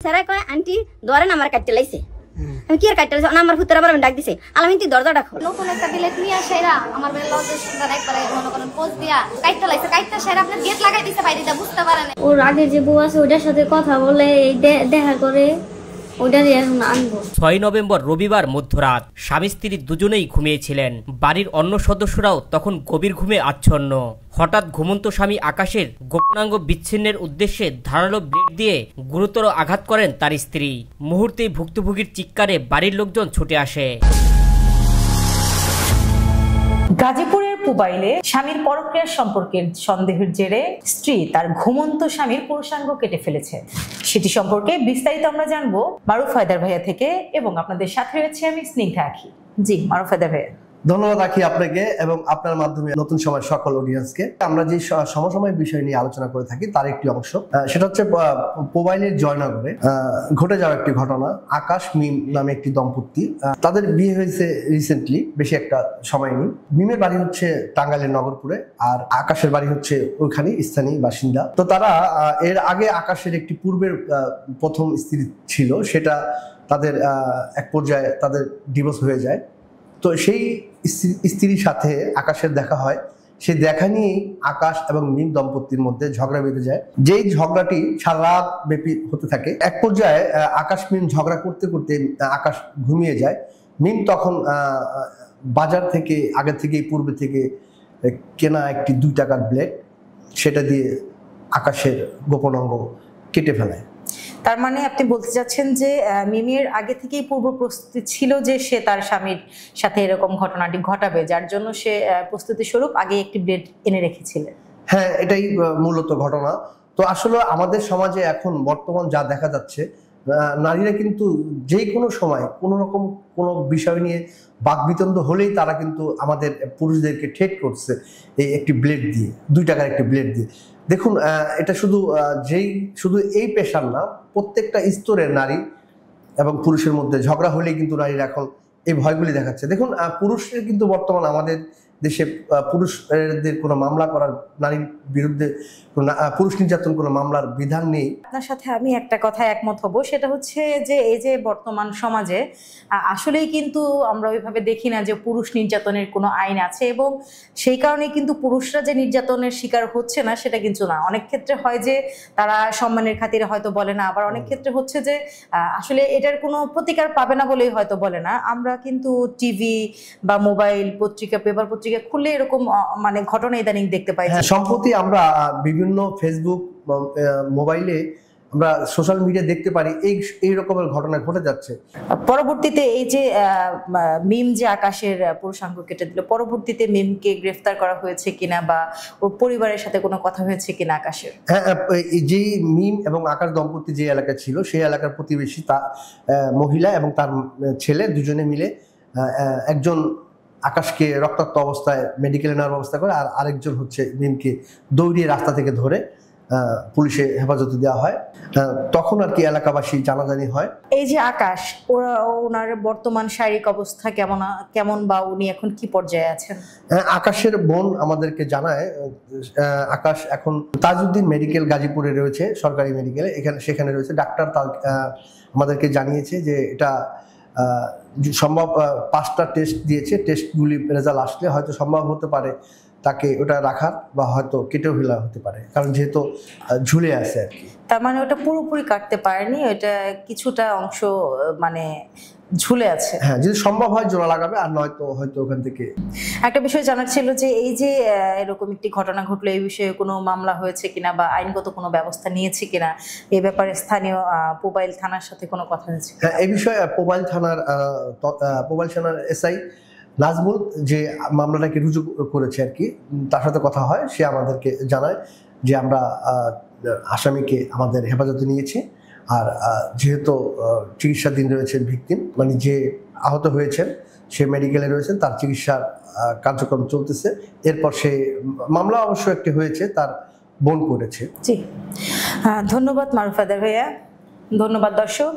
Sir কয় aunty ধরেন আমার কাটতে লাইছে আমি কি আর কাটতে লাইছে আমার ভূতের আবার ডাক দিছে আলামিন দরজাটা খোল নতুন একটা বিলেট নিয়ে আসাইরা আমার বেলা লজের সুন্দর একবারে মনে করেন পোজ দিয়া কাটতে লাইছে কাটতে সাইরা আপনি গেট লাগাই দিতে বাইরেটা বুঝতে পারেন ওর আগে যে বউ আছে ওটার সাথে কথা বলে দেখা করে ওটারই এখন আনবো। 6 নভেম্বর রবিবার মধ্যরাত স্বামী স্ত্রী দুজনেই ঘুমিয়েছিলেন। বাড়ির অন্য সদস্যরাও তখন গভীর ঘুমে আচ্ছন্ন। হঠাৎ ঘুমন্ত স্বামী আকাশের গোপনাঙ্গ বিচ্ছিন্নের উদ্দেশ্যে ধারালো ব্লেড দিয়ে গুরুতর আঘাত করেন তার স্ত্রী। মুহূর্তেই ভুক্তভোগীর চিৎকারে বাড়ির লোকজন ছুটে আসে। গাজীপুরের পুবাইলে স্বামীর পরক্রিয়া সম্পর্কের সন্দেহের জেরে স্ত্রী তার ঘুমন্ত স্বামীর পুরুষাঙ্গ কেটে ফেলেছে। সেটি সম্পর্কে বিস্তারিত আমরা জানবো মারুফ হায়দার ভাইয়া থেকে, এবং আপনাদের সাথে রয়েছে আমি স্নিগ্ধা আখি। জি মারুফ হায়দার ভাইয়া, ধন্যবাদ আখি আপনাকে এবং আপনার মাধ্যমে নতুন সময় সকল অডিয়েন্সকে। আমরা যে সমসাময়িক বিষয় নিয়ে আলোচনা করে থাকি তার একটি অংশ, সেটা হচ্ছে মোবাইলের জয়নগরে ঘটে যাওয়া একটি ঘটনা। আকাশ মিম নামে একটি দম্পতি, তাদের বিয়ে হয়েছে রিসেন্টলি, বেশি একটা সময় নেই। মিমের বাড়ি হচ্ছে টাঙ্গাইলের নগরপুরে, আর আকাশের বাড়ি হচ্ছে ওইখানে স্থানীয় বাসিন্দা। তো তারা এর আগে আকাশের একটি পূর্বের প্রথম স্ত্রী ছিল, সেটা তাদের এক পর্যায়ে তাদের ডিভোর্স হয়ে যায়। তো সেই স্ত্রীর সাথে আকাশের দেখা হয়। সেই দেখা নিয়েই আকাশ এবং মিম দম্পতির মধ্যে ঝগড়া বেঁধে যায়। যেই ঝগড়াটি সারা রাত ব্যাপী হতে থাকে। এক পর্যায়ে আকাশ মিম ঝগড়া করতে করতে আকাশ ঘুমিয়ে যায়। মিম তখন বাজার থেকে আগে থেকেই পূর্বে থেকে কেনা একটি 2 টাকার ব্লেড, সেটা দিয়ে আকাশের গোপন অঙ্গ কেটে ফেলায়। তার মানে আপনি বলতে চাচ্ছেন যে মিমের আগে থেকেই পূর্ব প্রস্তুতি ছিল যে সে তার স্বামীর সাথে এরকম ঘটনাটি ঘটাবে, যার জন্য সে প্রস্তুতি স্বরূপ আগে একটি ব্লেড এনে রেখেছিলেন। হ্যাঁ, এটাই মূলত ঘটনা। তো আসলে আমাদের সমাজে এখন বর্তমান যা দেখা যাচ্ছে, নারীরা কিন্তু যে কোনো সময় কোনো রকম কোনো বিষয় নিয়ে বাকবিতণ্ড হলেই তারা কিন্তু আমাদের পুরুষদেরকে ঠেট করছে এই একটি ব্লেড দিয়ে, 2 টাকার একটি ব্লেড দিয়ে। দেখুন, এটা শুধু এই পেশার না, প্রত্যেকটা স্তরের নারী এবং পুরুষের মধ্যে ঝগড়া হলেই কিন্তু নারীরা এখন এই ভয়গুলি দেখাচ্ছে। দেখুন, পুরুষের কিন্তু বর্তমান আমাদের দেশে পুরুষদের কোনো মামলা করার, নারীর বিরুদ্ধে পুরুষ নির্যাতন কোনো মামলার বিধান নেই। আপনার সাথে আমি একটা কথায় একমত হব, সেটা হচ্ছে যে এই যে বর্তমান সমাজে আসলেই কিন্তু আমরা ওইভাবে দেখি না যে পুরুষ নির্যাতনের কোনো আইন আছে, এবং সেই কারণে কিন্তু পুরুষরা যে নির্যাতনের শিকার হচ্ছে না সেটা কিন্তু না। অনেক ক্ষেত্রে হয় যে তারা সম্মানের খাতিরে হয়তো বলে না, আবার অনেক ক্ষেত্রে হচ্ছে যে আসলে এটার কোনো প্রতিকার পাবে না বলেই হয়তো বলে না। আমরা কিন্তু টিভি বা মোবাইল পত্রিকা, পেপার পত্রিকা খুললে এরকম মানে ঘটনা ইদানিং দেখতে পাই। সম্প্রতি আমরা বিভিন্ন ফেসবুক, মোবাইলে, আমরা সোশ্যাল মিডিয়া দেখতে পারি এই রকমের ঘটনা ঘটে যাচ্ছে। পরবর্তীতে এই যে মিম যে আকাশের পুরুষাঙ্গ কেটে দিল, পরবর্তীতে মিমকে গ্রেফতার করা হয়েছে কিনা বা ওর পরিবারের সাথে কোনো কথা হয়েছে কিনা আকাশের? হ্যাঁ, যে মিম এবং আকাশ দম্পতি যে এলাকা ছিল সেই এলাকার প্রতিবেশী তা মহিলা এবং তার ছেলে দুজনে মিলে একজন আকাশকে রক্তাক্ত অবস্থায় মেডিকেলে নেওয়ার ব্যবস্থা করে, আর আরেকজন হচ্ছে মিমকে দৌড়িয়ে রাস্তা থেকে ধরে পুলিশে হেফাজতে দেওয়া হয়। তখন আর কি এলাকাবাসী জানাজানি হয়। এই যে আকাশ, ওনার বর্তমান শারীরিক অবস্থা কেমন বা উনি এখন কি পর্যায়ে আছেন? আকাশের বোন আমাদেরকে জানায় আকাশ এখন তাজউদ্দিন মেডিকেল গাজীপুরে রয়েছে, সরকারি মেডিকেলে, সেখানে রয়েছে। ডাক্তার আমাদেরকে জানিয়েছে যে এটা সম্ভব 5টা টেস্ট দিয়েছে, টেস্টগুলি রেজাল্ট আসলে হয়তো সম্ভব হতে পারে তাকে ওটা রাখার, বা হয়তো কেটেও ফেলা হতে পারে, কারণ যেহেতু ঝুলে আছে আর কি। তার মানে ওটা পুরোপুরি কাটতে পারেনি, ওটা কিছুটা অংশ মানে ঝুলে আছে। হ্যাঁ, যদি সম্ভব হয় জোড়া লাগাবে, আর নয়তো হয়তো ওখান থেকে। একটা বিষয় জানার ছিল যে এই যে এরকম একটি ঘটনা ঘটলো, এই বিষয়ে কোনো মামলা হয়েছে কিনা বা আইনগত কোনো ব্যবস্থা নিয়েছে কিনা, এই ব্যাপারে স্থানীয় পুবাইল থানার সাথে কোনো কথা হয়েছে? হ্যাঁ, এই বিষয়ে পুবাইল থানার এসআই নাজমুল যে মামলাটাকে রুজু করেছে আর কি, তার সাথে কথা হয়। সে আমাদেরকে জানায় যে আমরা আসামিকে আমাদের হেফাজতে নিয়েছি, আর যেহেতু চিকিৎসাধীন রয়েছেন ভিকটিম, মানে যে আহত হয়েছেন, সে মেডিকেলে রয়েছেন, তার চিকিৎসার কার্যক্রম চলতেছে। এরপর সে মামলা অবশ্য একটি হয়েছে, তার বোন করেছে। জি, ধন্যবাদ মারুফ হায়দার ভাইয়া। ধন্যবাদ দর্শক।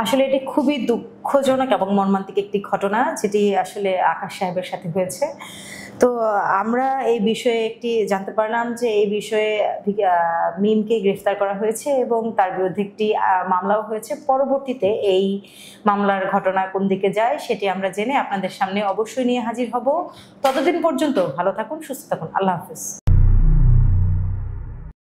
আসলে এটি খুবই দুঃখজনক এবং মর্মান্তিক একটি ঘটনা যেটি আসলে আকাশ সাহেবের সাথে হয়েছে। তো আমরা এই বিষয়ে একটি জানতে পারলাম যে এই বিষয়ে মিমকে গ্রেফতার করা হয়েছে এবং তার বিরুদ্ধে একটি মামলাও হয়েছে। পরবর্তীতে এই মামলার ঘটনা কোন দিকে যায় সেটি আমরা জেনে আপনাদের সামনে অবশ্যই নিয়ে হাজির হব। ততদিন পর্যন্ত ভালো থাকুন, সুস্থ থাকুন। আল্লাহ হাফেজ।